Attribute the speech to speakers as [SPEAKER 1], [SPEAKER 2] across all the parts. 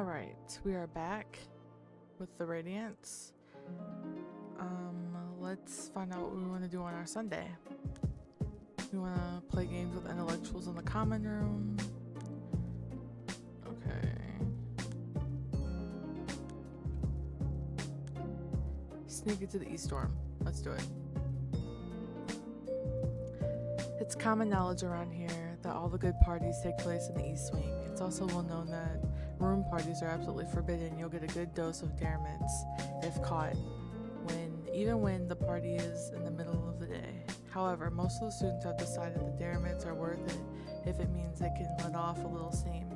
[SPEAKER 1] Alright, we are back with the Radiance. Let's find out what we want to do on our Sunday. We want to play games with intellectuals in the common room. Okay. Sneak into the East Storm. Let's do it. It's common knowledge around here that all the good parties take place in the East Wing. It's also well known that room parties are absolutely forbidden. You'll get a good dose of dare mints if caught, even when the party is in the middle of the day. However, most of the students have decided the dare mints are worth it if it means they can let off a little steam.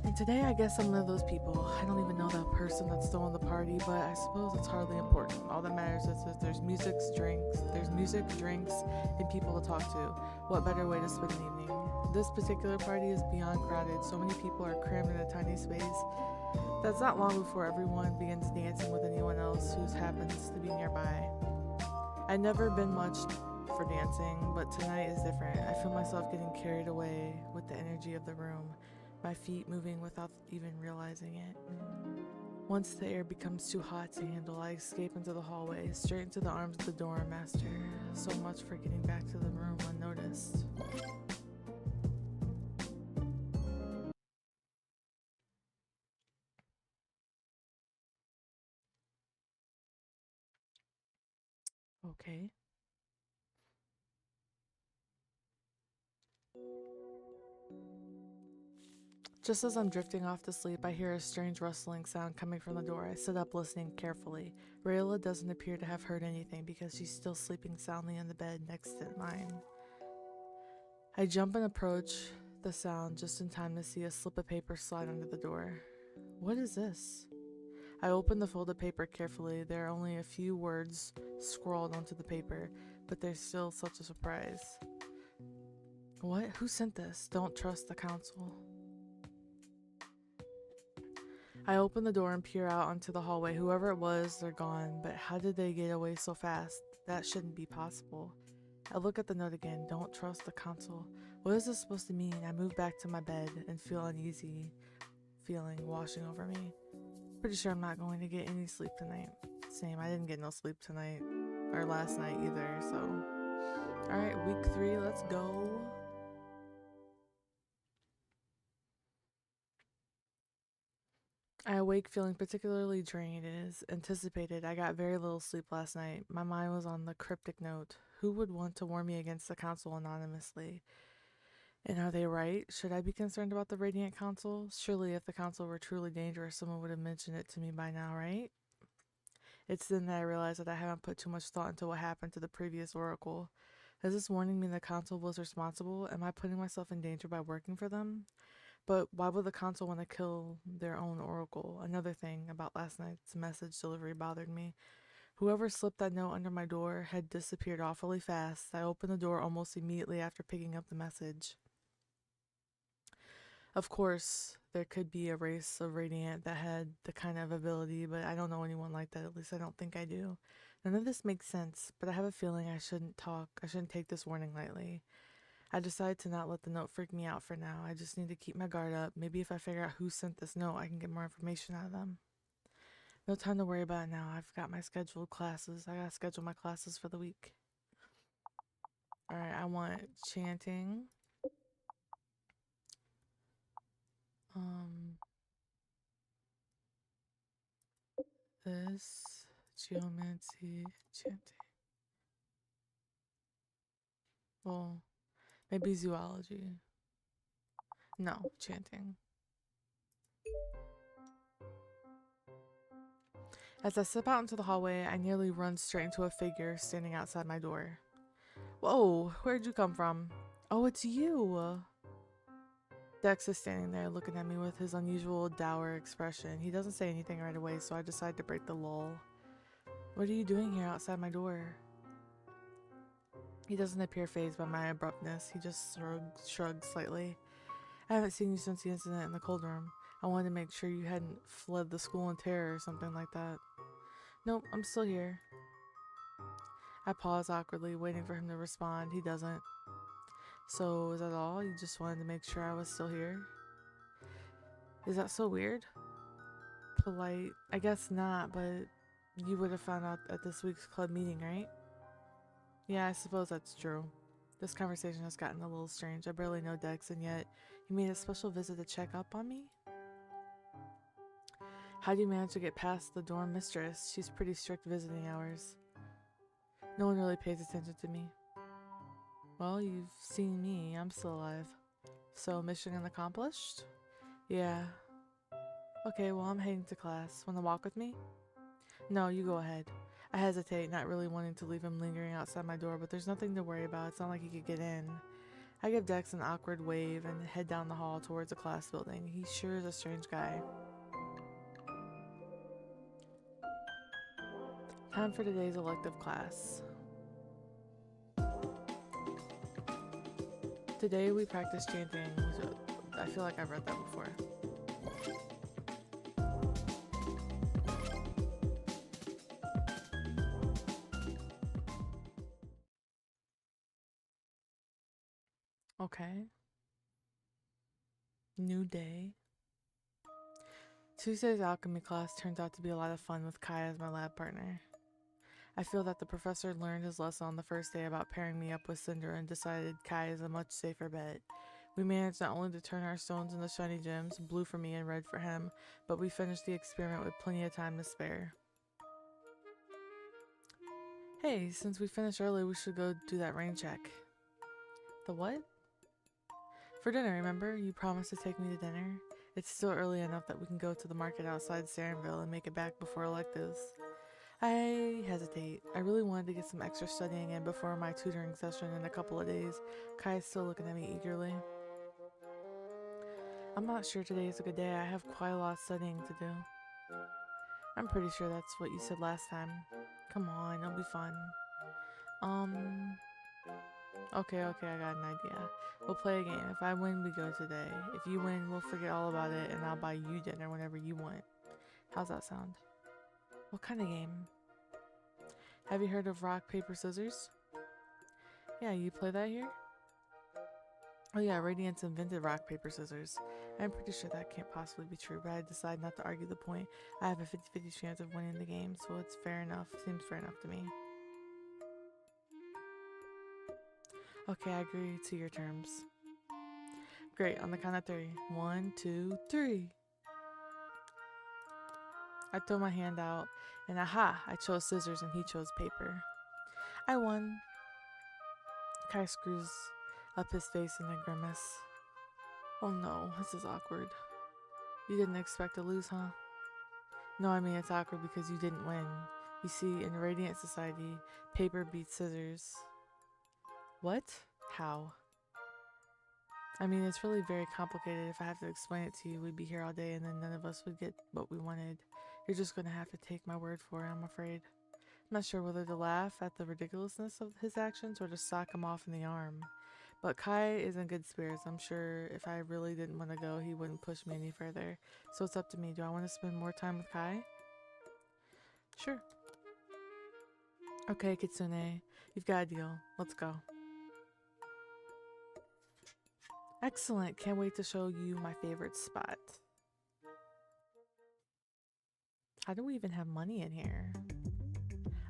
[SPEAKER 1] And today I guess I'm one of those people. I don't even know that person that's throwing the party, but I suppose it's hardly important. All that matters is that there's music, drinks, and people to talk to. What better way to spend an evening? This particular party is beyond crowded. So many people are crammed in a tiny space. That's not long before everyone begins dancing with anyone else who happens to be nearby. I've never been much for dancing, but tonight is different. I feel myself getting carried away with the energy of the room, my feet moving without even realizing it. Once the air becomes too hot to handle, I escape into the hallway, straight into the arms of the dorm master. So much for getting back to the room unnoticed. Okay. Just as I'm drifting off to sleep, I hear a strange rustling sound coming from the door. I sit up listening carefully. Rayla doesn't appear to have heard anything because she's still sleeping soundly in the bed next to mine. I jump and approach the sound just in time to see a slip of paper slide under the door. What is this? I open the folded paper carefully. There are only a few words scrawled onto the paper, but there's still such a surprise. What? Who sent this? Don't trust the council. I open the door and peer out onto the hallway. Whoever it was, they're gone, but how did they get away so fast? That shouldn't be possible. I look at the note again. Don't trust the council. What is this supposed to mean? I move back to my bed and feel uneasy feeling washing over me. Pretty sure I'm not going to get any sleep tonight. Same, I didn't get no sleep tonight, or last night either, so. Alright, week 3, let's go. I awake feeling particularly drained. It is anticipated I got very little sleep last night. My mind was on the cryptic note. Who would want to warn me against the council anonymously? And are they right? Should I be concerned about the Radiant Council? Surely if the council were truly dangerous, someone would have mentioned it to me by now, right? It's then that I realize that I haven't put too much thought into what happened to the previous oracle. Does this warning mean the council was responsible? Am I putting myself in danger by working for them? But why would the council want to kill their own oracle? Another thing about last night's message delivery bothered me. Whoever slipped that note under my door had disappeared awfully fast. I opened the door almost immediately after picking up the message. Of course, there could be a race of Radiant that had the kind of ability, but I don't know anyone like that. At least I don't think I do. None of this makes sense, but I have a feeling I shouldn't take this warning lightly. I decided to not let the note freak me out for now. I just need to keep my guard up. Maybe if I figure out who sent this note, I can get more information out of them. No time to worry about it now. I've got my scheduled classes. I gotta schedule my classes for the week. Alright, I want chanting. This geomancy chanting. Well, maybe zoology. No, chanting. As I step out into the hallway, I nearly run straight into a figure standing outside my door. Whoa, where'd you come from? Oh, it's you! Dex is standing there looking at me with his unusual dour expression. He doesn't say anything right away, so I decide to break the lull. What are you doing here outside my door? He doesn't appear fazed by my abruptness. He just shrugs slightly. I haven't seen you since the incident in the cold room. I wanted to make sure you hadn't fled the school in terror or something like that. Nope, I'm still here. I pause awkwardly, waiting for him to respond. He doesn't. So, is that all? You just wanted to make sure I was still here? Is that so weird? Polite? I guess not, but you would have found out at this week's club meeting, right? Yeah, I suppose that's true. This conversation has gotten a little strange. I barely know Dex, and yet he made a special visit to check up on me? How do you manage to get past the dorm mistress? She's pretty strict visiting hours. No one really pays attention to me. Well, you've seen me. I'm still alive. So, mission accomplished? Yeah. Okay, well, I'm heading to class. Wanna walk with me? No, you go ahead. I hesitate, not really wanting to leave him lingering outside my door, but there's nothing to worry about. It's not like he could get in. I give Dex an awkward wave and head down the hall towards the class building. He sure is a strange guy. Time for today's elective class. Today we practice chanting, which I feel like I've read that before. Okay. New day. Tuesday's alchemy class turns out to be a lot of fun with Kai as my lab partner. I feel that the professor learned his lesson on the first day about pairing me up with Cinder and decided Kai is a much safer bet. We managed not only to turn our stones into shiny gems, blue for me and red for him, but we finished the experiment with plenty of time to spare. Hey, since we finished early, we should go do that rain check. The what? For dinner, remember? You promised to take me to dinner? It's still early enough that we can go to the market outside Sarenville and make it back before electives. I hesitate. I really wanted to get some extra studying in before my tutoring session in a couple of days. Kai is still looking at me eagerly. I'm not sure today is a good day. I have quite a lot of studying to do. I'm pretty sure that's what you said last time. Come on, it'll be fun. Okay, I got an idea. We'll play a game. If I win, we go today. If you win, we'll forget all about it and I'll buy you dinner whenever you want. How's that sound? What kind of game? Have you heard of rock, paper, scissors? Yeah, you play that here? Oh yeah, Radiance invented rock, paper, scissors. I'm pretty sure that can't possibly be true, but I decide not to argue the point. I have a 50-50 chance of winning the game, so it's fair enough. Seems fair enough to me. Okay, I agree to your terms. Great, on the count of 3. 1, 2, 3. I throw my hand out, and aha, I chose scissors and he chose paper. I won. Kai screws up his face in a grimace. Oh no, this is awkward. You didn't expect to lose, huh? No, I mean it's awkward because you didn't win. You see, in Radiant Society, paper beats scissors. What? How? I mean, it's really very complicated. If I have to explain it to you, we'd be here all day and then none of us would get what we wanted. You're just gonna have to take my word for it, I'm afraid. I'm not sure whether to laugh at the ridiculousness of his actions or to sock him off in the arm. But Kai is in good spirits. I'm sure if I really didn't want to go, he wouldn't push me any further. So it's up to me. Do I want to spend more time with Kai? Sure. Okay, Kitsune. You've got a deal. Let's go. Excellent. Can't wait to show you my favorite spot. How do we even have money in here?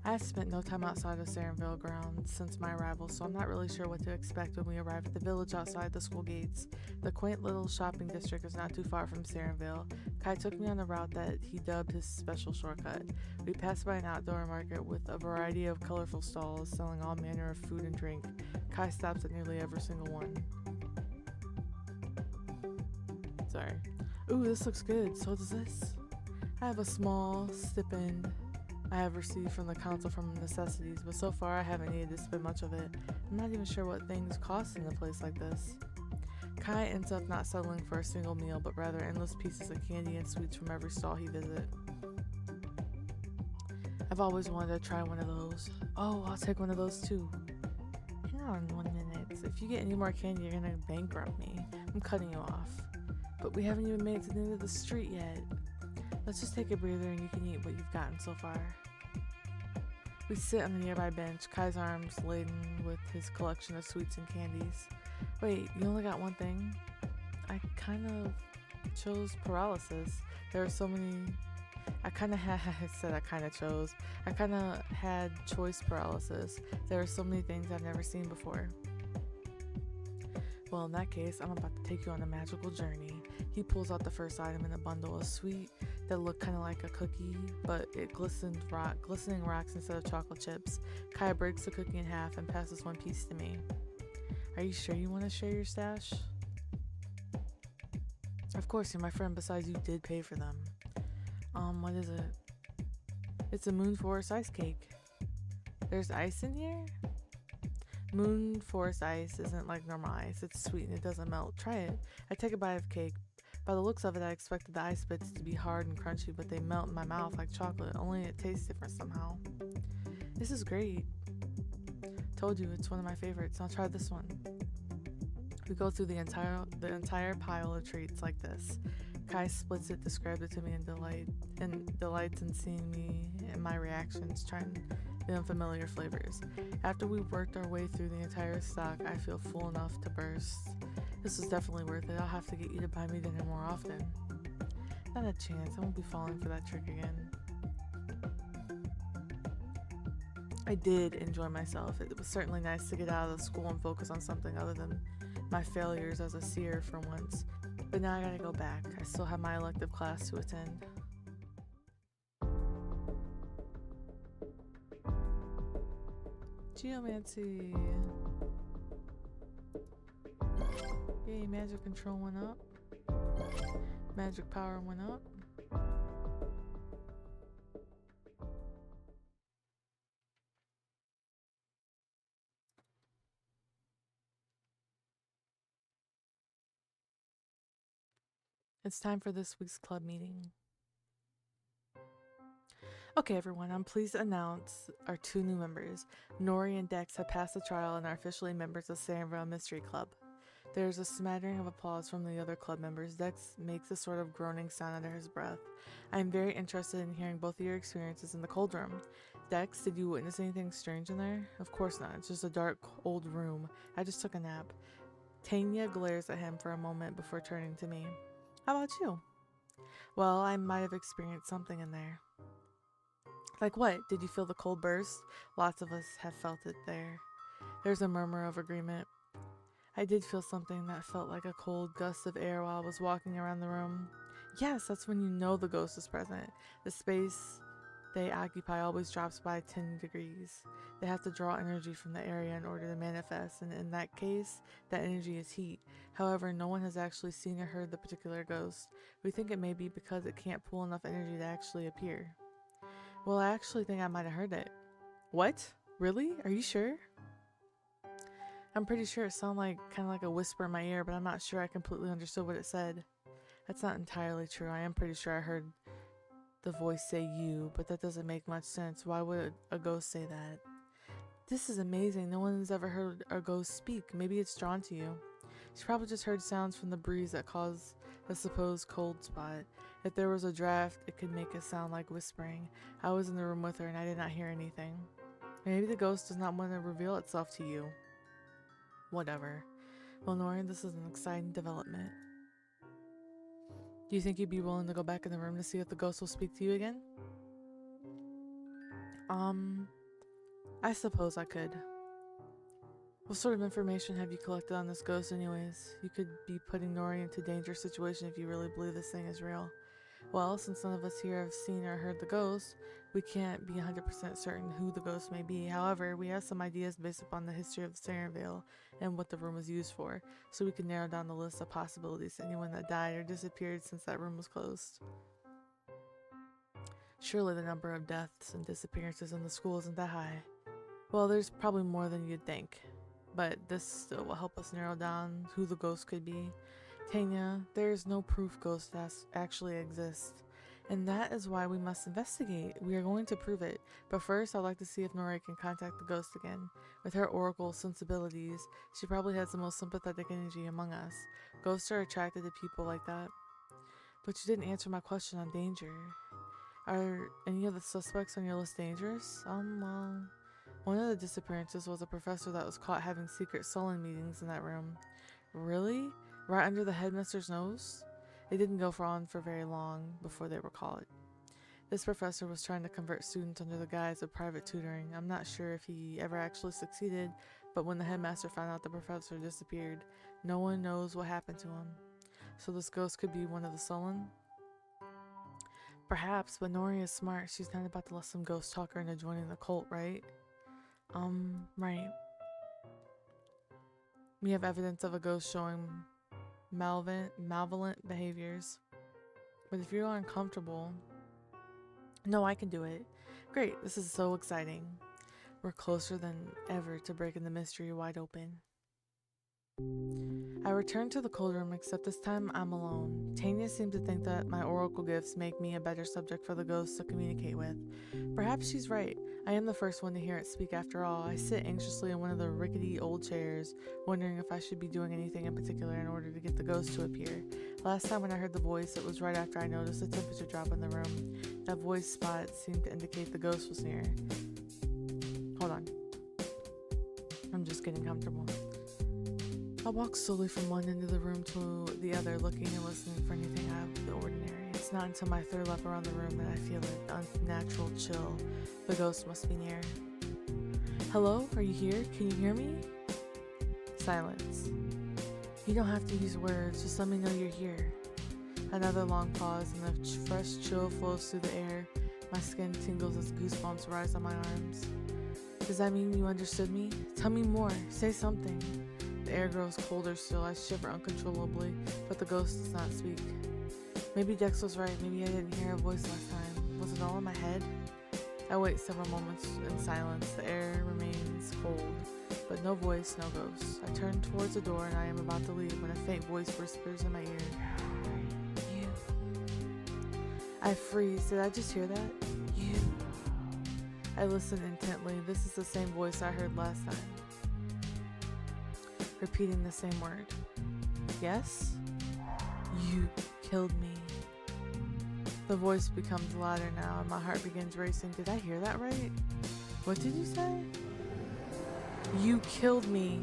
[SPEAKER 1] I have spent no time outside of Sarenville grounds since my arrival, so I'm not really sure what to expect when we arrive at the village outside the school gates. The quaint little shopping district is not too far from Sarenville. Kai took me on the route that he dubbed his special shortcut. We passed by an outdoor market with a variety of colorful stalls selling all manner of food and drink. Kai stops at nearly every single one. Sorry. Ooh, this looks good. So does this. I have a small stipend I have received from the Council from Necessities, but so far I haven't needed to spend much of it. I'm not even sure what things cost in a place like this. Kai ends up not settling for a single meal, but rather endless pieces of candy and sweets from every stall he visits. I've always wanted to try one of those. Oh, I'll take one of those too. Hang on 1 minute. If you get any more candy, you're gonna bankrupt me. I'm cutting you off. But we haven't even made it to the end of the street yet. Let's just take a breather and you can eat what you've gotten so far. We sit on the nearby bench, Kai's arms laden with his collection of sweets and candies. Wait, you only got one thing? I kind of Chose paralysis. There were so many. I kind of had. I said I kind of chose. I kind of had choice paralysis. There were so many things I've never seen before. Well, in that case, I'm about to take you on a magical journey. He pulls out the first item in the bundle, a sweet that looked kind of like a cookie, but it glistening rocks instead of chocolate chips. Kai breaks the cookie in half and passes one piece to me. Are you sure you want to share your stash? Of course, you're my friend. Besides, you did pay for them. What is it? It's a Moon Forest ice cake. There's ice in here? Moon Forest ice isn't like normal ice. It's sweet and it doesn't melt. Try it. I take a bite of cake. By the looks of it, I expected the ice bits to be hard and crunchy, but they melt in my mouth like chocolate, only it tastes different somehow. This is great. Told you, it's one of my favorites. I'll try this one. We go through the entire pile of treats like this. Kai splits it, described it to me in delights in seeing me and my reactions, trying the unfamiliar flavors. After we worked our way through the entire stock, I feel full enough to burst. This was definitely worth it. I'll have to get you to buy me dinner more often. Not a chance. I won't be falling for that trick again. I did enjoy myself. It was certainly nice to get out of the school and focus on something other than my failures as a seer for once. But now I gotta go back. I still have my elective class to attend. Geomancy. Yay, magic control went up. Magic power went up. It's time for this week's club meeting. Okay, everyone, I'm pleased to announce our two new members. Nori and Dex have passed the trial and are officially members of Sanville Mystery Club. There's a smattering of applause from the other club members. Dex makes a sort of groaning sound under his breath. I am very interested in hearing both of your experiences in the cold room. Dex, did you witness anything strange in there? Of course not. It's just a dark, old room. I just took a nap. Tanya glares at him for a moment before turning to me. How about you? Well, I might have experienced something in there. Like what? Did you feel the cold burst? Lots of us have felt it there. There's a murmur of agreement. I did feel something that felt like a cold gust of air while I was walking around the room. Yes, that's when you know the ghost is present. The space they occupy always drops by 10 degrees. They have to draw energy from the area in order to manifest, and in that case, that energy is heat. However, no one has actually seen or heard the particular ghost. We think it may be because it can't pull enough energy to actually appear. Well, I actually think I might have heard it. What? Really? Are you sure? I'm pretty sure it sounded kind of like a whisper in my ear, but I'm not sure I completely understood what it said. That's not entirely true. I am pretty sure I heard the voice say you, but that doesn't make much sense. Why would a ghost say that? This is amazing. No one's ever heard a ghost speak. Maybe it's drawn to you. She probably just heard sounds from the breeze that caused the supposed cold spot. If there was a draft, it could make it sound like whispering. I was in the room with her and I did not hear anything. Maybe the ghost does not want to reveal itself to you. Whatever. Well, Nori, this is an exciting development. Do you think you'd be willing to go back in the room to see if the ghost will speak to you again? I suppose I could. What sort of information have you collected on this ghost anyways? You could be putting Nori into a dangerous situation if you really believe this thing is real. Well, since none of us here have seen or heard the ghost, we can't be 100% certain who the ghost may be. However, we have some ideas based upon the history of Sanville and what the room was used for, so we can narrow down the list of possibilities to anyone that died or disappeared since that room was closed. Surely the number of deaths and disappearances in the school isn't that high. Well, there's probably more than you'd think, but this still will help us narrow down who the ghost could be. Tanya, there is no proof ghosts actually exist, and that is why we must investigate. We are going to prove it, but first I'd like to see if Nori can contact the ghost again. With her oracle sensibilities, she probably has the most sympathetic energy among us. Ghosts are attracted to people like that. But you didn't answer my question on danger. Are any of the suspects on your list dangerous? Well, one of the disappearances was a professor that was caught having secret sullen meetings in that room. Really? Right under the headmaster's nose? They didn't go on for very long before they were caught. This professor was trying to convert students under the guise of private tutoring. I'm not sure if he ever actually succeeded, but when the headmaster found out the professor disappeared, no one knows what happened to him. So this ghost could be one of the sullen? Perhaps, but Nori is smart. She's not about to let some ghost talk her into joining the cult, right? Right. We have evidence of a ghost showing malevolent behaviors. But if you're uncomfortable... No, I can do it. Great, this is so exciting. We're closer than ever to breaking the mystery wide open. I return to the cold room, except this time I'm alone. Tanya seems to think that my oracle gifts make me a better subject for the ghosts to communicate with. Perhaps she's right. I am the first one to hear it speak after all. I sit anxiously in one of the rickety old chairs, wondering if I should be doing anything in particular in order to get the ghost to appear. Last time when I heard the voice, it was right after I noticed the temperature drop in the room. That voice spot seemed to indicate the ghost was near. Hold on. I'm just getting comfortable. I walk slowly from one end of the room to the other, looking and listening for anything out of the ordinary. It's not until my third lap around the room that I feel an unnatural chill. The ghost must be near. Hello? Are you here? Can you hear me? Silence. You don't have to use words, just let me know you're here. Another long pause and a fresh chill flows through the air. My skin tingles as goosebumps rise on my arms. Does that mean you understood me? Tell me more. Say something. The air grows colder still. I shiver uncontrollably, but the ghost does not speak. Maybe Dex was right. Maybe I didn't hear a voice last time. Was it all in my head? I wait several moments in silence. The air remains cold, but no voice, no ghost. I turn towards the door and I am about to leave when a faint voice whispers in my ear. You. I freeze. Did I just hear that? You. I listen intently. This is the same voice I heard last time. Repeating the same word. Yes? You killed me. The voice becomes louder now and my heart begins racing. Did I hear that right? What did you say? You killed me.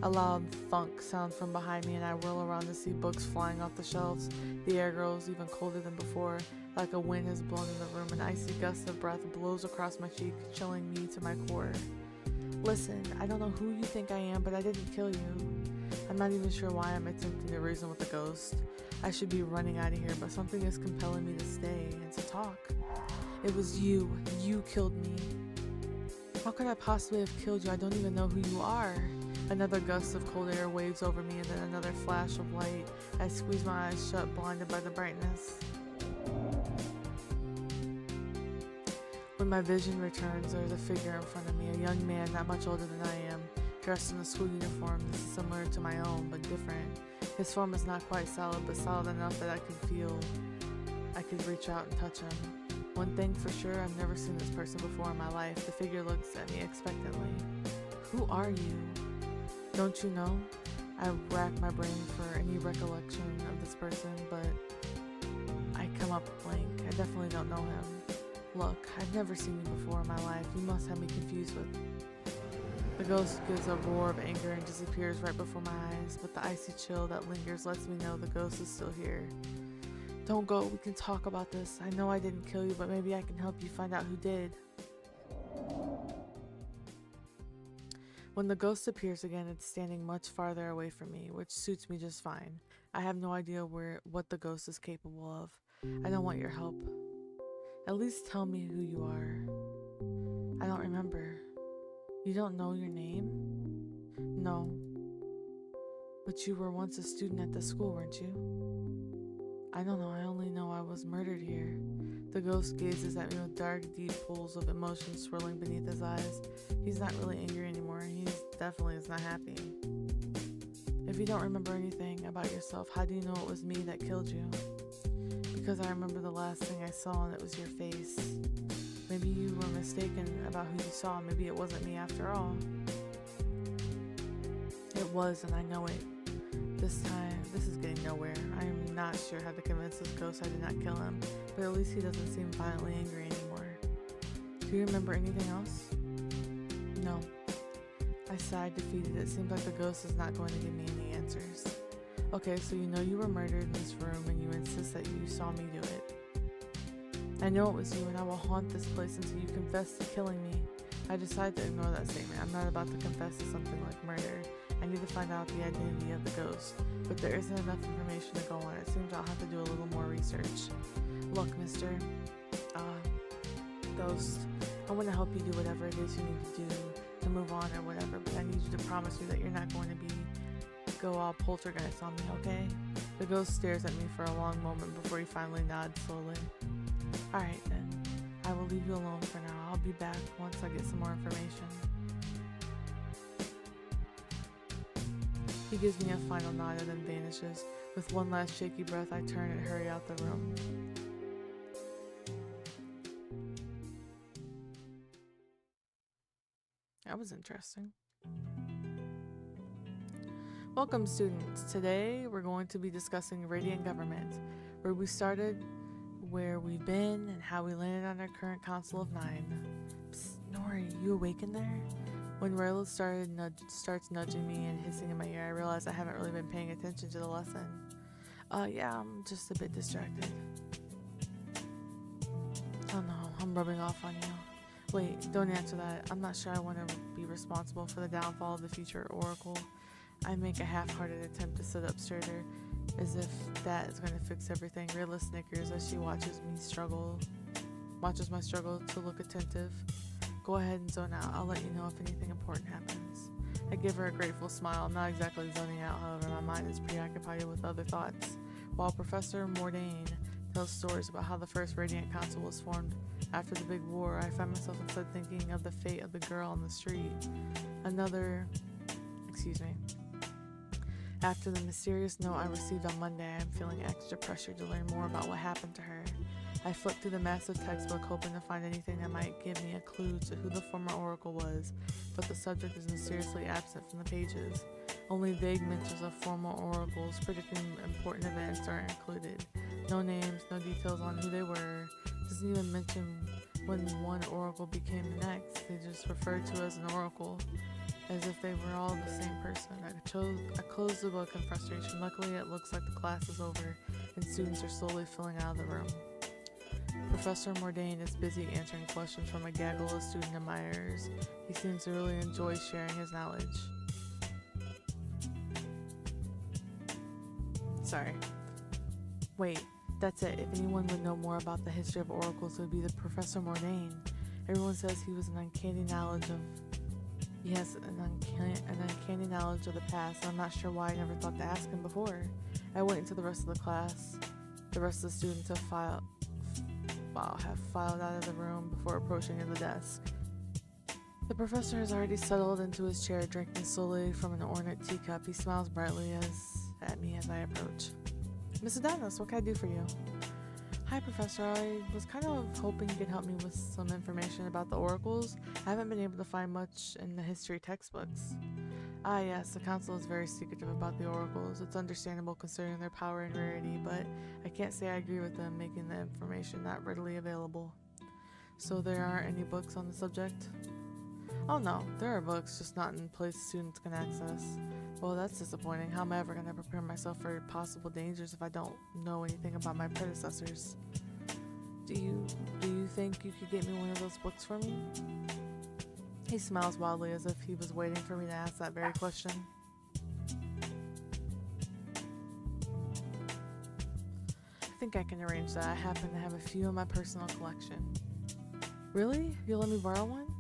[SPEAKER 1] A loud thunk sounds from behind me and I whirl around to see books flying off the shelves. The air grows even colder than before. Like a wind has blown in the room, an icy gust of breath blows across my cheek, chilling me to my core. Listen, I don't know who you think I am, but I didn't kill you. I'm not even sure why I'm attempting to reason with the ghost. I should be running out of here, but something is compelling me to stay and to talk. It was you. You killed me. How could I possibly have killed you? I don't even know who you are. Another gust of cold air waves over me and then another flash of light. I squeeze my eyes shut, blinded by the brightness. When my vision returns, there's a figure in front of me, a young man not much older than I am, dressed in a school uniform. This is similar to my own, but different. His form is not quite solid, but solid enough that I could reach out and touch him. One thing for sure, I've never seen this person before in my life. The figure looks at me expectantly. Who are you? Don't you know? I rack my brain for any recollection of this person, but I come up blank. I definitely don't know him. Look, I've never seen you before in my life. You must have me confused with... The ghost gives a roar of anger and disappears right before my eyes, but the icy chill that lingers lets me know the ghost is still here. Don't go, we can talk about this. I know I didn't kill you, but maybe I can help you find out who did. When the ghost appears again, it's standing much farther away from me, which suits me just fine. I have no idea what the ghost is capable of. I don't want your help. At least tell me who you are. I don't remember. You don't know your name? No. But you were once a student at the school, weren't you? I don't know, I only know I was murdered here. The ghost gazes at me with dark, deep pools of emotion swirling beneath his eyes. He's not really angry anymore. He definitely is not happy. If you don't remember anything about yourself, how do you know it was me that killed you? Because I remember the last thing I saw and it was your face. Maybe you were mistaken about who you saw. Maybe it wasn't me after all. It was, and I know it. This time, this is getting nowhere. I am not sure how to convince this ghost I did not kill him, but at least he doesn't seem violently angry anymore. Do you remember anything else? No. I sighed, defeated. It seems like the ghost is not going to give me any answers. Okay, so you know you were murdered in this room and you insist that you saw me do it. I know it was you and I will haunt this place until you confess to killing me. I decide to ignore that statement. I'm not about to confess to something like murder. I need to find out the identity of the ghost, but there isn't enough information to go on. It seems I'll have to do a little more research. Look, Mr. Ghost, I want to help you do whatever it is you need to do to move on or whatever, but I need you to promise me that you're not going to go all poltergeist on me, okay? The ghost stares at me for a long moment before he finally nods slowly. Alright then, I will leave you alone for now. I'll be back once I get some more information. He gives me a final nod and then vanishes. With one last shaky breath, I turn and hurry out the room. That was interesting. Welcome, students. Today we're going to be discussing Radiant Government, where we started, where we've been, and how we landed on our current Council of Nine. Psst, Nori, you awake in there? When Rayla starts nudging me and hissing in my ear, I realize I haven't really been paying attention to the lesson. Yeah, I'm just a bit distracted. Oh no, I'm rubbing off on you. Wait, don't answer that. I'm not sure I want to be responsible for the downfall of the future Oracle. I make a half-hearted attempt to sit up straighter, as if that is going to fix everything. Rayla snickers as she watches my struggle to look attentive. Go ahead and zone out. I'll let you know if anything important happens. I give her a grateful smile. I'm not exactly zoning out, however, my mind is preoccupied with other thoughts. While Professor Mordain tells stories about how the first Radiant Council was formed after the Big War, I find myself instead thinking of the fate of the girl on the street. After the mysterious note I received on Monday, I am feeling extra pressure to learn more about what happened to her. I flip through the massive textbook hoping to find anything that might give me a clue to who the former Oracle was, but the subject is mysteriously absent from the pages. Only vague mentions of former Oracles predicting important events are included. No names, no details on who they were. Doesn't even mention when one Oracle became the next. They just referred to as an Oracle, as if they were all the same person. I closed the book in frustration. Luckily, it looks like the class is over and students are slowly filling out of the room. Professor Mordain is busy answering questions from a gaggle of student admirers. He seems to really enjoy sharing his knowledge. Sorry. Wait, that's it. If anyone would know more about the history of oracles, it would be the Professor Mordain. Everyone says he has an uncanny knowledge of the past, and I'm not sure why I never thought to ask him before. I wait until the rest of the students have filed out of the room before approaching the desk. The professor has already settled into his chair, drinking slowly from an ornate teacup. He smiles brightly at me as I approach. Miss Adonis, what can I do for you? Hi, Professor. I was kind of hoping you could help me with some information about the oracles. I haven't been able to find much in the history textbooks. Ah, yes, the council is very secretive about the oracles. It's understandable considering their power and rarity, but I can't say I agree with them making the information not readily available. So there aren't any books on the subject? Oh no, there are books, just not in places students can access. Well, that's disappointing. How am I ever going to prepare myself for possible dangers if I don't know anything about my predecessors? Do you think you could get me one of those books for me? He smiles wildly as if he was waiting for me to ask that very question. I think I can arrange that. I happen to have a few in my personal collection. Really? You'll let me borrow one?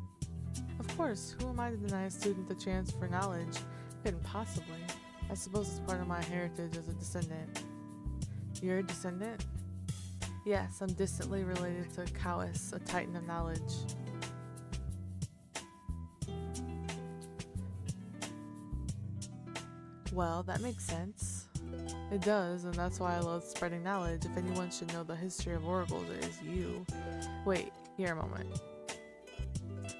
[SPEAKER 1] Of course. Who am I to deny a student the chance for knowledge? Couldn't possibly. I suppose it's part of my heritage as a descendant. You're a descendant? Yes, I'm distantly related to Kawis, a titan of knowledge. Well, that makes sense. It does, and that's why I love spreading knowledge. If anyone should know the history of oracles, it is you. Wait, here a moment.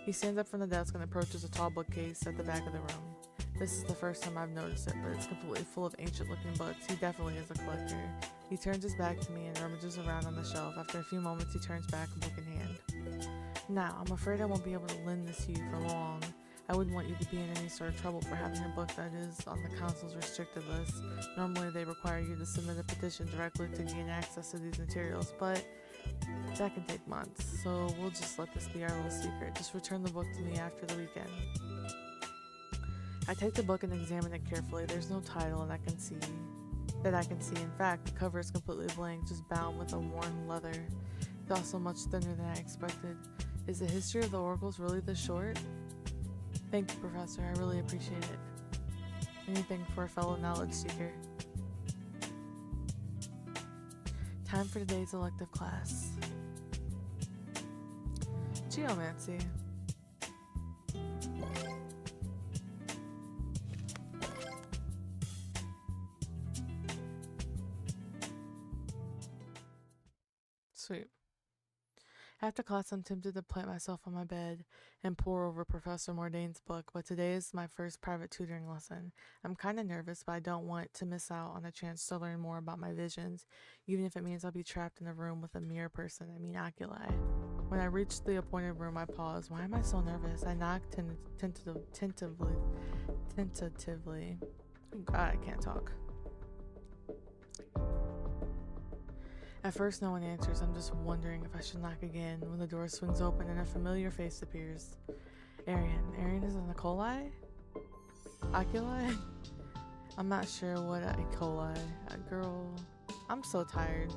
[SPEAKER 1] He stands up from the desk and approaches a tall bookcase at the back of the room. This is the first time I've noticed it, but it's completely full of ancient-looking books. He definitely is a collector. He turns his back to me and rummages around on the shelf. After a few moments, he turns back, book in hand. Now, I'm afraid I won't be able to lend this to you for long, I wouldn't want you to be in any sort of trouble for having a book that is on the council's restricted list. Normally, they require you to submit a petition directly to gain access to these materials, but that can take months, so we'll just let this be our little secret. Just return the book to me after the weekend. I take the book and examine it carefully. There's no title and I can see. In fact, the cover is completely blank, just bound with a worn leather. It's also much thinner than I expected. Is the history of the oracles really this short? Thank you, Professor. I really appreciate it. Anything for a fellow knowledge seeker. Time for today's elective class. Geomancy. Sweet. After class, I'm tempted to plant myself on my bed and pore over Professor Mordain's book, but today is my first private tutoring lesson. I'm kind of nervous, but I don't want to miss out on a chance to learn more about my visions, even if it means I'll be trapped in a room with a mere person, oculi. When I reach the appointed room, I pause. Why am I so nervous? I knock tentatively. Oh God, I can't talk. At first, no one answers. I'm just wondering if I should knock again when the door swings open and a familiar face appears. Arian. Arian is an Ecoli? Oculi? I'm not sure what Ecoli. Girl, I'm so tired.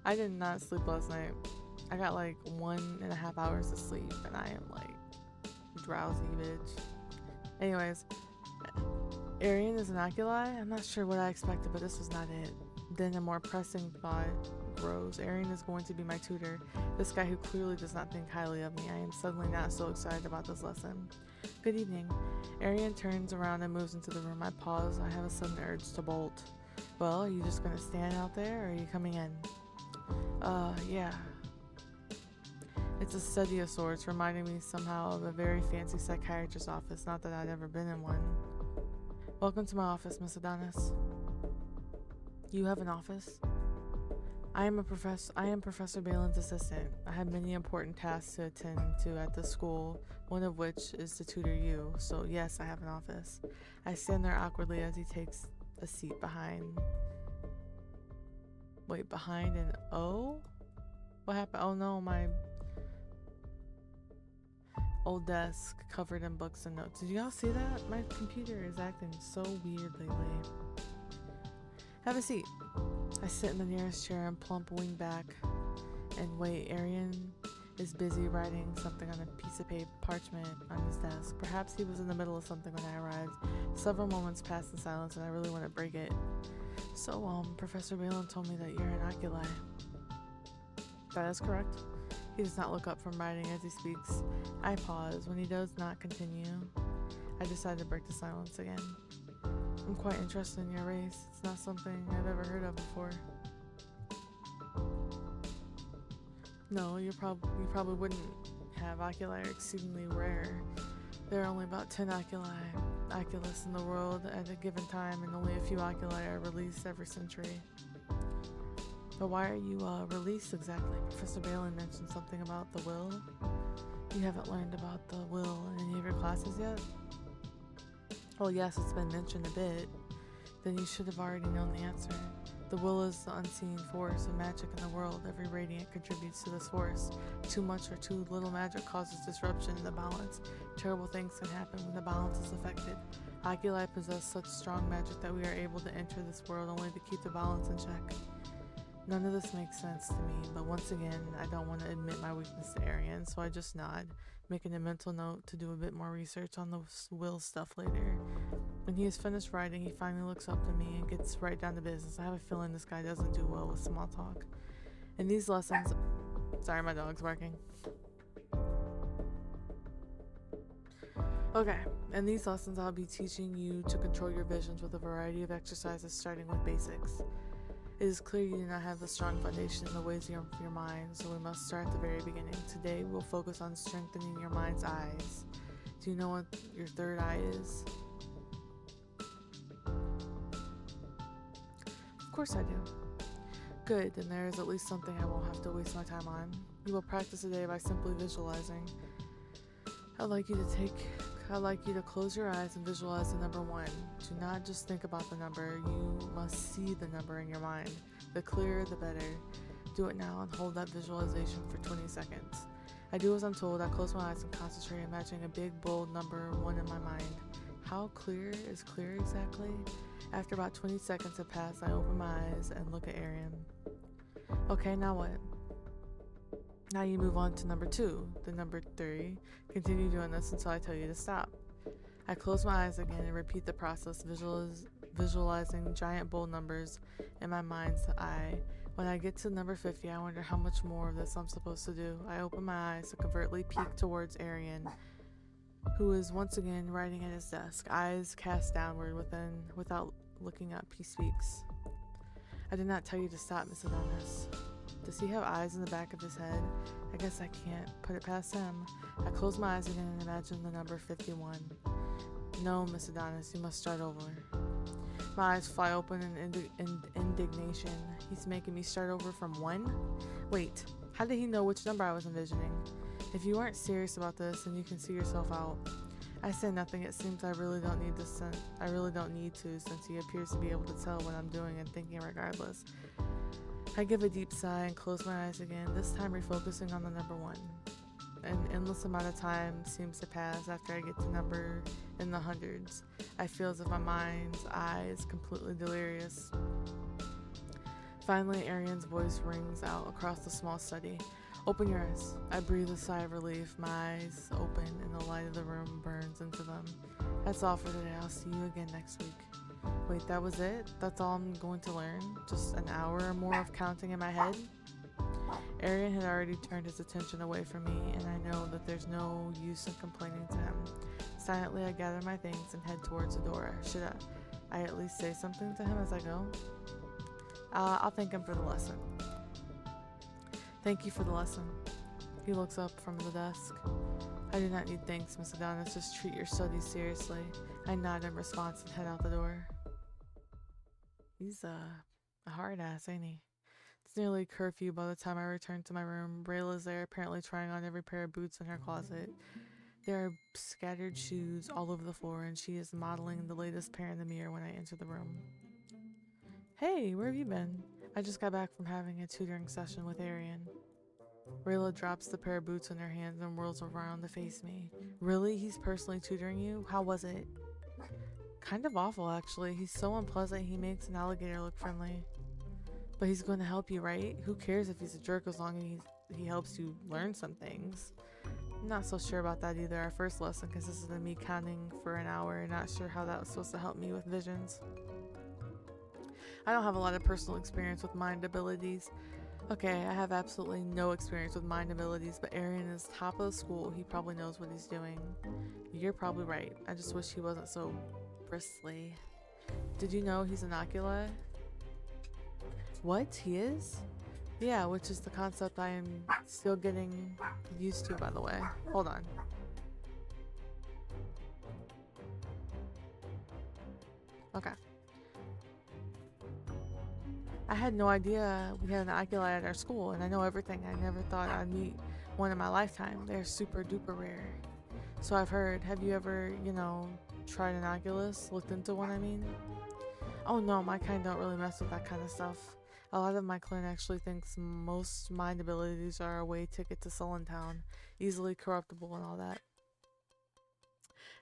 [SPEAKER 1] I did not sleep last night. I got like 1.5 hours of sleep and I am like drowsy, bitch. Anyways, Arian is an Oculi? I'm not sure what I expected, but this was not it. Then a more pressing thought grows. Arian is going to be my tutor. This guy who clearly does not think highly of me. I am suddenly not so excited about this lesson. Good evening. Arian turns around and moves into the room. I pause. I have a sudden urge to bolt. Well, are you just gonna stand out there or are you coming in? Yeah. It's a study of sorts, reminding me somehow of a very fancy psychiatrist's office. Not that I'd ever been in one. Welcome to my office, Miss Adonis. You have an office? I am Professor Balin's assistant. I have many important tasks to attend to at the school, one of which is to tutor you. So yes, I have an office. I stand there awkwardly as he takes a seat behind an O? What happened? Oh no, my old desk covered in books and notes. Did y'all see that? My computer is acting so weird lately. Have a seat. I sit in the nearest chair and plump wing back and wait. Arian is busy writing something on a piece of parchment on his desk. Perhaps he was in the middle of something when I arrived. Several moments passed in silence and I really want to break it. So, Professor Balin told me that you're an Oculi. That is correct. He does not look up from writing as he speaks. I pause. When he does not continue, I decide to break the silence again. I'm quite interested in your race. It's not something I've ever heard of before. No, you probably wouldn't have. Oculi are exceedingly rare. There are only about 10 oculus in the world at a given time, and only a few oculi are released every century. But why are you released exactly? Professor Balin mentioned something about the will. You haven't learned about the will in any of your classes yet? Well, yes, it's been mentioned a bit. Then you should have already known the answer. The will is the unseen force of magic in the world. Every radiant contributes to this force. Too much or too little magic causes disruption in the balance. Terrible things can happen when the balance is affected. Oculi possess such strong magic that we are able to enter this world only to keep the balance in check. None of this makes sense to me, but once again, I don't want to admit my weakness to Arian, so I just nod, making a mental note to do a bit more research on the will stuff later. When he has finished writing, he finally looks up to me and gets right down to business. I have a feeling this guy doesn't do well with small talk. In these lessons... Sorry, my dog's barking. Okay, in these lessons, I'll be teaching you to control your visions with a variety of exercises starting with basics. It is clear you do not have a strong foundation in the ways of your mind, so we must start at the very beginning. Today, we'll focus on strengthening your mind's eyes. Do you know what your third eye is? Of course I do. Good, then there is at least something I won't have to waste my time on. You will practice today by simply visualizing. I'd like you to close your eyes and visualize the number 1. Do not just think about the number, you must see the number in your mind. The clearer, the better. Do it now and hold that visualization for 20 seconds. I do as I'm told. I close my eyes and concentrate, imagining a big, bold number 1 in my mind. How clear is clear exactly? After about 20 seconds have passed, I open my eyes and look at Arian. Okay, now what? Now you move on to number 2, the number 3. Continue doing this until I tell you to stop. I close my eyes again and repeat the process, visualizing giant bold numbers in my mind's eye. When I get to number 50, I wonder how much more of this I'm supposed to do. I open my eyes to covertly peek towards Arian, who is once again writing at his desk, eyes cast downward without looking up. He speaks. I did not tell you to stop, Miss Adonis. Does he have eyes in the back of his head? I guess I can't put it past him. I close my eyes again and imagine the number 51. No, Miss Adonis, you must start over. My eyes fly open in indignation. He's making me start over from 1? Wait, how did he know which number I was envisioning? If you aren't serious about this, then you can see yourself out. I say nothing. It seems I really don't need to, since he appears to be able to tell what I'm doing and thinking regardless. I give a deep sigh and close my eyes again, this time refocusing on the number 1. An endless amount of time seems to pass after I get to number in the hundreds. I feel as if my mind's eye is completely delirious. Finally, Arian's voice rings out across the small study. Open your eyes. I breathe a sigh of relief. My eyes open and the light of the room burns into them. That's all for today. I'll see you again next week. Wait, that was it? That's all I'm going to learn? Just an hour or more of counting in my head? Arian had already turned his attention away from me, and I know that there's no use in complaining to him. Silently, I gather my things and head towards the door. Should I at least say something to him as I go? I'll thank him for the lesson. Thank you for the lesson. He looks up from the desk. I do not need thanks, Miss Adonis. Just treat your studies seriously. I nod in response and head out the door. He's a hard ass, ain't he? It's nearly curfew by the time I return to my room. Rayla's there, apparently trying on every pair of boots in her closet. There are scattered shoes all over the floor, and she is modeling the latest pair in the mirror when I enter the room. Hey, where have you been? I just got back from having a tutoring session with Arian. Rayla drops the pair of boots in her hands and whirls around to face me. Really? He's personally tutoring you? How was it? Kind of awful, actually. He's so unpleasant, he makes an alligator look friendly. But he's going to help you, right? Who cares if he's a jerk as long as he helps you learn some things? I'm not so sure about that either. Our first lesson consisted of me counting for an hour and not sure how that was supposed to help me with visions. I don't have a lot of personal experience with mind abilities. Okay, I have absolutely no experience with mind abilities, but Arian is top of the school. He probably knows what he's doing. You're probably right. I just wish he wasn't so bristly. Did you know he's an oculi? What? He is? Yeah, which is the concept I am still getting used to, by the way. Hold on. Okay. I had no idea we had an oculi at our school, and I know everything. I never thought I'd meet one in my lifetime. They're super duper rare. So I've heard. Have you ever, tried an Oculus? Looked into one, I mean? Oh no, my kind don't really mess with that kind of stuff. A lot of my clan actually thinks most mind abilities are a way ticket to Sullentown, easily corruptible and all that.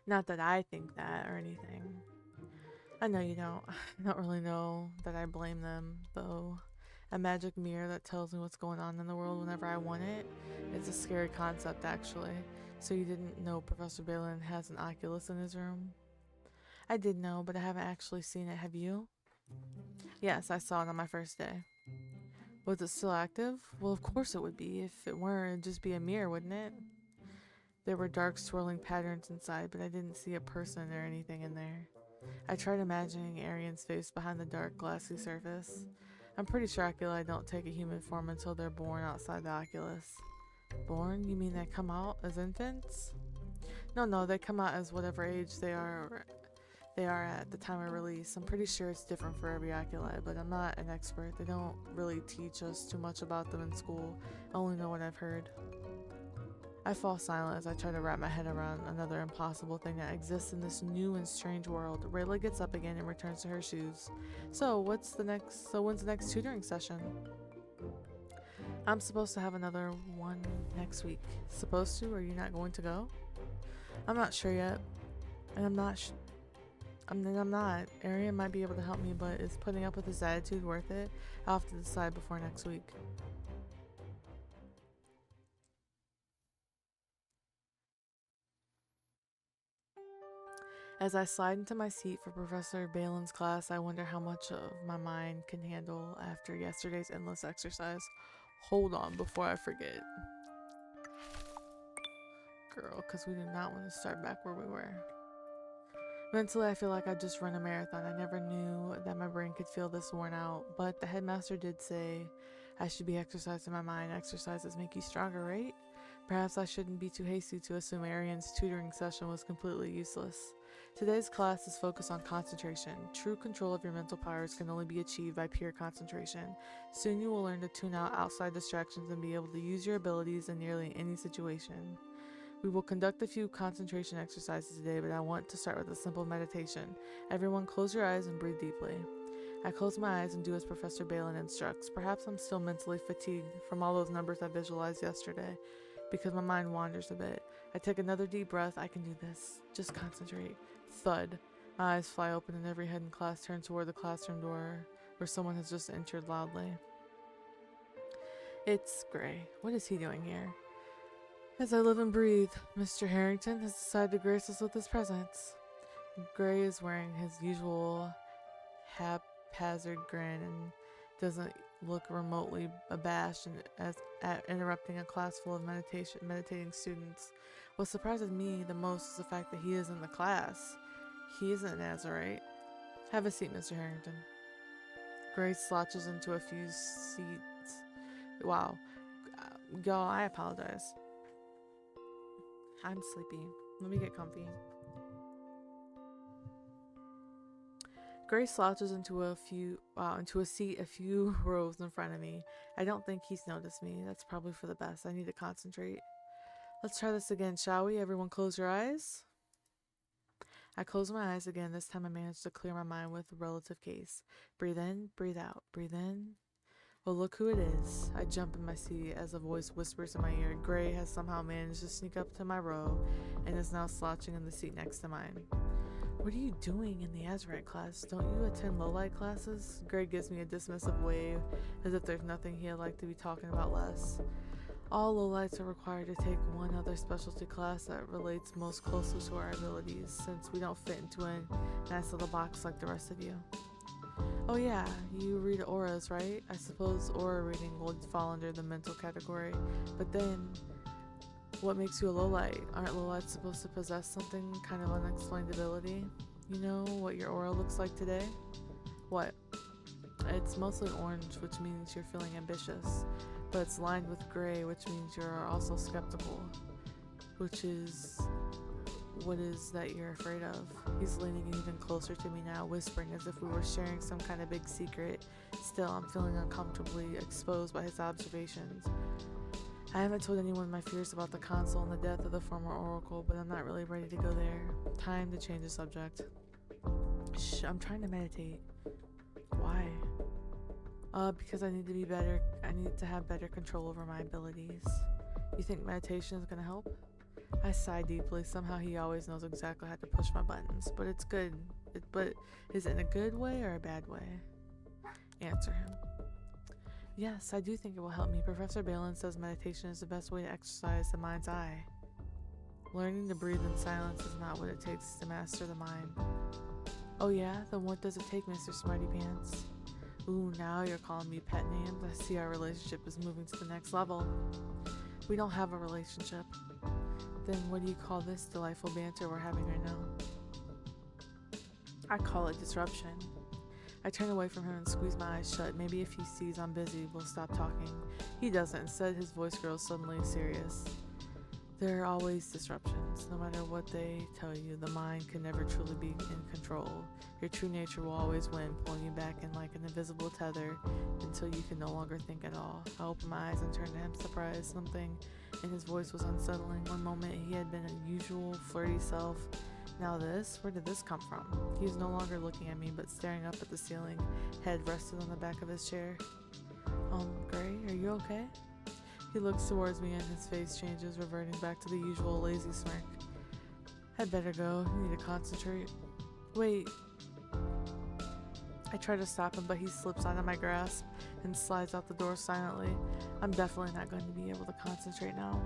[SPEAKER 1] Not that I think that or anything. I know you don't. I don't really know that I blame them, though. A magic mirror that tells me what's going on in the world whenever I want it. It's a scary concept, actually. So you didn't know Professor Balin has an Oculus in his room? I did know, but I haven't actually seen it. Have you? Yes, I saw it on my first day. Was it still active? Well, of course it would be. If it weren't, it'd just be a mirror, wouldn't it? There were dark swirling patterns inside, but I didn't see a person or anything in there. I tried imagining Arian's face behind the dark, glassy surface. I'm pretty sure oculi don't take a human form until they're born outside the Oculus. Born? You mean they come out as infants? No, they come out as whatever age they are at the time of release. I'm pretty sure it's different for every oculi, but I'm not an expert. They don't really teach us too much about them in school. I only know what I've heard. I fall silent as I try to wrap my head around another impossible thing that exists in this new and strange world. Rayla gets up again and returns to her shoes. So when's the next tutoring session? I'm supposed to have another one next week. Supposed to? Are you not going to go? I'm not sure yet. And I'm not. I'm not. Arian might be able to help me, but is putting up with his attitude worth it? I'll have to decide before next week. As I slide into my seat for Professor Balin's class, I wonder how much of my mind can handle after yesterday's endless exercise. Hold on before I forget. Girl, because we do not want to start back where we were. Mentally, I feel like I just run a marathon. I never knew that my brain could feel this worn out, but the headmaster did say I should be exercising my mind. Exercises make you stronger, right? Perhaps I shouldn't be too hasty to assume Arian's tutoring session was completely useless. Today's class is focused on concentration. True control of your mental powers can only be achieved by pure concentration. Soon you will learn to tune out outside distractions and be able to use your abilities in nearly any situation. We will conduct a few concentration exercises today, but I want to start with a simple meditation. Everyone close your eyes and breathe deeply. I close my eyes and do as Professor Balin instructs. Perhaps I'm still mentally fatigued from all those numbers I visualized yesterday, because my mind wanders a bit. I take another deep breath. I can do this. Just concentrate. Thud. My eyes fly open and every head in class turns toward the classroom door where someone has just entered loudly. It's Gray. What is he doing here? As I live and breathe, Mr. Harrington has decided to grace us with his presence. Gray is wearing his usual haphazard grin and doesn't look remotely abashed at interrupting a class full of meditating students. What surprises me the most is the fact that he is in the class. He isn't an Nazarite. Have a seat, Mr. Harrington. Gray slouches into a few seats. Wow. Y'all, I apologize. I'm sleepy. Let me get comfy. Gray slouches into a seat a few rows in front of me. I don't think he's noticed me. That's probably for the best. I need to concentrate. Let's try this again, shall we? Everyone close your eyes. I close my eyes again. This time I manage to clear my mind with relative case. Breathe in, breathe out. Breathe in. Well, look who it is. I jump in my seat as a voice whispers in my ear. Gray has somehow managed to sneak up to my row and is now slouching in the seat next to mine. What are you doing in the Azurite class? Don't you attend low-light classes? Gray gives me a dismissive wave, as if there's nothing he'd like to be talking about less. All lowlights are required to take one other specialty class that relates most closely to our abilities, since we don't fit into a nice little box like the rest of you. Oh yeah, you read auras, right? I suppose aura reading would fall under the mental category, but then what makes you a lowlight? Aren't lowlights supposed to possess something kind of unexplained ability? You know what your aura looks like today? What? It's mostly orange, which means you're feeling ambitious, but it's lined with gray, which means you're also skeptical, which is what is that you're afraid of. He's leaning even closer to me now, whispering as if we were sharing some kind of big secret. Still, I'm feeling uncomfortably exposed by his observations. I haven't told anyone my fears about the council and the death of the former oracle, but I'm not really ready to go there. Time to change the subject. Shh, I'm trying to meditate. Why? Because I need to be better. I need to have better control over my abilities. You think meditation is gonna help? I sigh deeply. Somehow he always knows exactly how to push my buttons, but it's good. But is it in a good way or a bad way? Answer him. Yes, I do think it will help me. Professor Balin says meditation is the best way to exercise the mind's eye. Learning to breathe in silence is not what it takes to master the mind. Oh yeah? Then what does it take, Mr. Smarty Pants? Ooh, now you're calling me pet names. I see our relationship is moving to the next level. We don't have a relationship. Then what do you call this delightful banter we're having right now? I call it disruption. I turn away from him and squeeze my eyes shut. Maybe if he sees I'm busy, we'll stop talking. He doesn't. Instead, his voice grows suddenly serious. There are always disruptions. No matter what they tell you, the mind can never truly be in control. Your true nature will always win, pulling you back in like an invisible tether until you can no longer think at all. I open my eyes and turn to him, surprised. Something and his voice was unsettling. One moment he had been a usual flirty self. Now this? Where did this come from? He was no longer looking at me, but staring up at the ceiling, head rested on the back of his chair. Gray, are you okay? He looks towards me and his face changes, reverting back to the usual lazy smirk. I'd better go. I need to concentrate. Wait. I try to stop him, but he slips out of my grasp and slides out the door silently. I'm definitely not going to be able to concentrate now.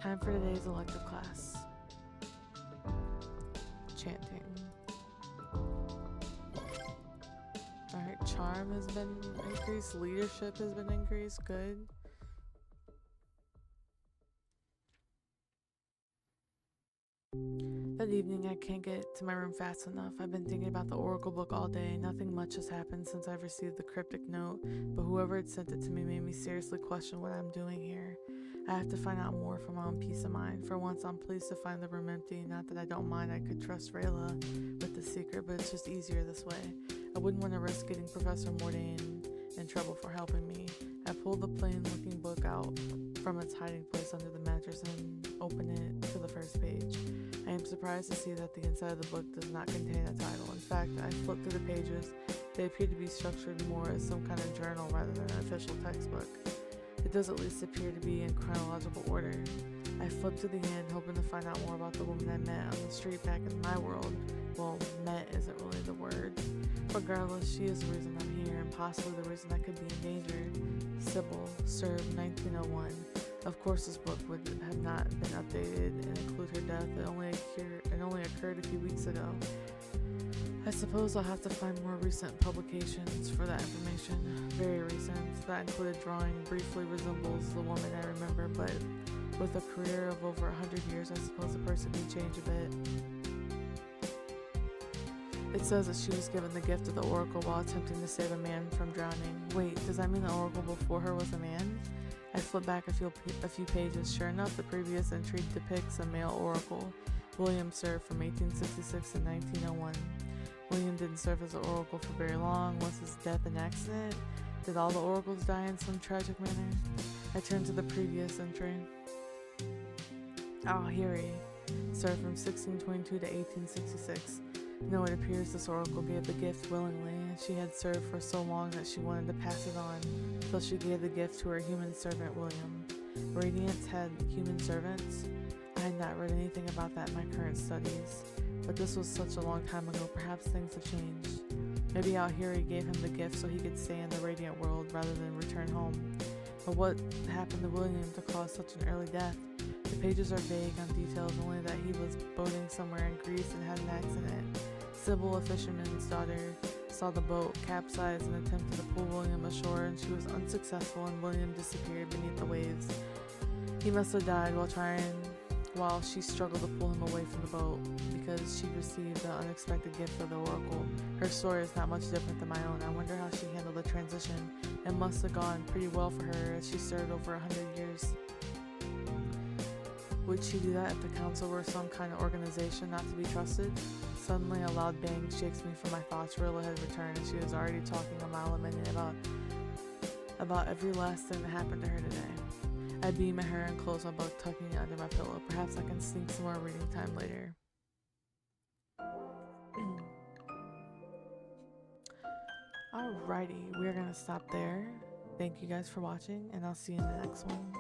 [SPEAKER 1] Time for today's elective class. Chanting. Alright, charm has been increased, leadership has been increased, good. That evening, I can't get to my room fast enough. I've been thinking about the Oracle book all day. Nothing much has happened since I've received the cryptic note, but whoever had sent it to me made me seriously question what I'm doing here. I have to find out more for my own peace of mind. For once, I'm pleased to find the room empty. Not that I don't mind, I could trust Rayla with the secret, but it's just easier this way. I wouldn't want to risk getting Professor Mordain in trouble for helping me. I pulled the plain-looking book out from its hiding place under the mattress and opened it to the first page. I am surprised to see that the inside of the book does not contain a title. In fact, I flipped through the pages. They appear to be structured more as some kind of journal rather than an official textbook. It does at least appear to be in chronological order. I flipped to the end, hoping to find out more about the woman I met on the street back in my world. Well, met isn't really the word. Regardless, she is the reason I'm here, and possibly the reason I could be in danger. Sybil, served 1901. Of course, this book would have not been updated and include her death. It only occurred a few weeks ago. I suppose I'll have to find more recent publications for that information. Very recent. That included drawing briefly resembles the woman I remember, but with a career of over 100 years, I suppose a person can change a bit. It says that she was given the gift of the Oracle while attempting to save a man from drowning. Wait, does that mean the Oracle before her was a man? I flip back a few pages. Sure enough, the previous entry depicts a male Oracle. William served from 1866 to 1901. William didn't serve as an Oracle for very long. Was his death an accident? Did all the Oracles die in some tragic manner? I turned to the previous entry. Al-Hiri served from 1622 to 1866. No, it appears this Oracle gave the gift willingly, and she had served for so long that she wanted to pass it on, till she gave the gift to her human servant, William. Radiance had human servants? I had not read anything about that in my current studies, but this was such a long time ago, perhaps things have changed. Maybe Al-Hiri gave him the gift so he could stay in the Radiant world rather than return home. But what happened to William to cause such an early death? The pages are vague on details, only that he was boating somewhere in Greece and had an accident. Sybil, a fisherman's daughter, saw the boat capsize and attempted to pull William ashore, and she was unsuccessful, and William disappeared beneath the waves. He must have died while she struggled to pull him away from the boat, because she received the unexpected gift of the Oracle. Her story is not much different than my own. I wonder how she handled the transition. It must have gone pretty well for her, as she served over 100 years. Would she do that if the council were some kind of organization not to be trusted? Suddenly, a loud bang shakes me from my thoughts. Rilla had returned, and she was already talking a mile a minute about every last thing that happened to her today. I beam at her and close my book, tucking it under my pillow. Perhaps I can sneak some more reading time later. Alrighty, we're gonna stop there. Thank you guys for watching, and I'll see you in the next one.